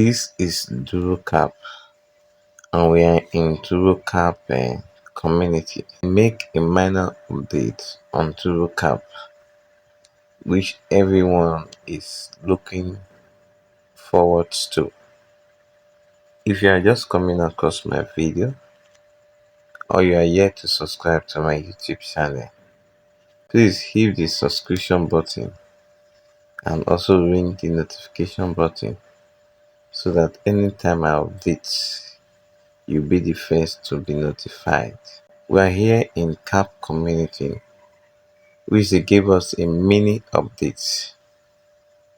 This is Durov and we are in Durov community. Make a minor update on Durov which everyone is looking forward to. If you are just coming across my video or you are yet to subscribe to my YouTube channel, please hit the subscription button and also ring the notification button so that anytime I update, you'll be the first to be notified. We are here in CAP community, which they gave us a mini update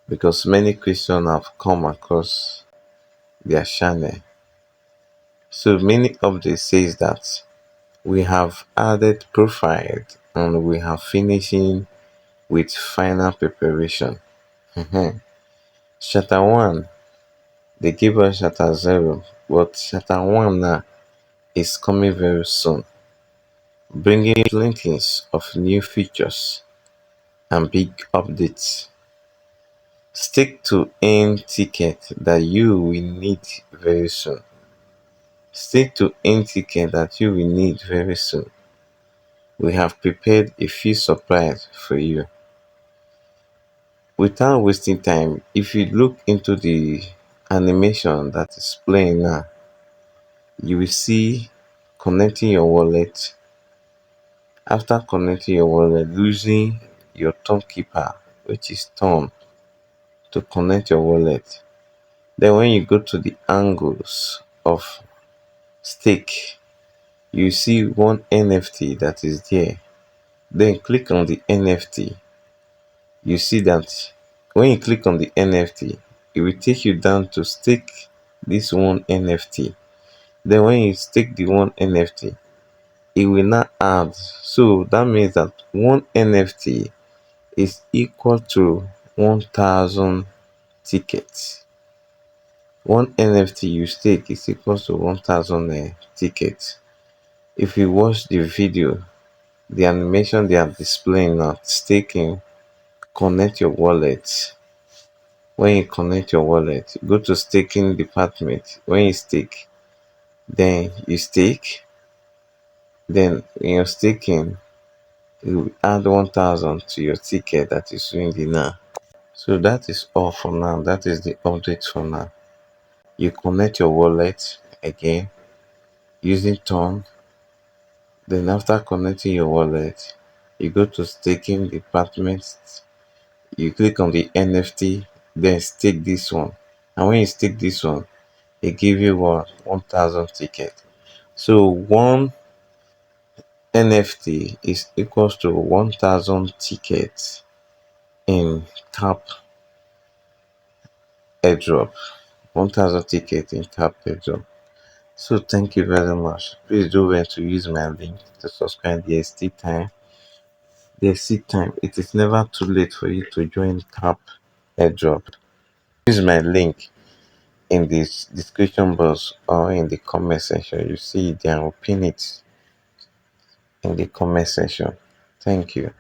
because many questions have come across their channel. So many updates says that we have added profile and we are finishing with final preparation. Chapter 1, they give us chapter 0, but chapter 1 now is coming very soon, bringing plenty of new features and big updates. Stick to earn ticket that you will need very soon. Stick to earn ticket that you will need very soon. We have prepared a few surprise for you. Without wasting time, if you look into the animation that is playing now, you will see connecting your wallet. After connecting your wallet, using your thumb keeper, which is thumb, to connect your wallet. Then when you go to the angles of stake, you see one NFT that is there. Then click on the NFT. You see that when you click on the NFT, it will take you down to stake this one NFT. Then when you stake the one NFT, it will not add. So that means that one NFT is equal to 1,000 tickets. One NFT you stake is equal to 1,000 tickets. If you watch the video, the animation they are displaying now, staking, connect your wallet. When you connect your wallet, go to staking department. When you stake, then you stake. Then in your staking, you add 1,000 to your ticket that is swinging now. So that is all for now. That is the update for now. You connect your wallet again using Tone. Then after connecting your wallet, you go to staking department. You click on the NFT, then stake this one. And when you stake this one, it give you what 1,000 ticket. So one NFT is equals to 1,000 tickets in CAP Airdrop. 1,000 tickets in CAP Airdrop. So thank you very much. Please do well to use my link to subscribe. There's still time. There's still time. It is never too late for you to join CAP Airdrop. Use my link in the description box or in the comment section. You see it there, I'll pin it in the comment section. Thank you.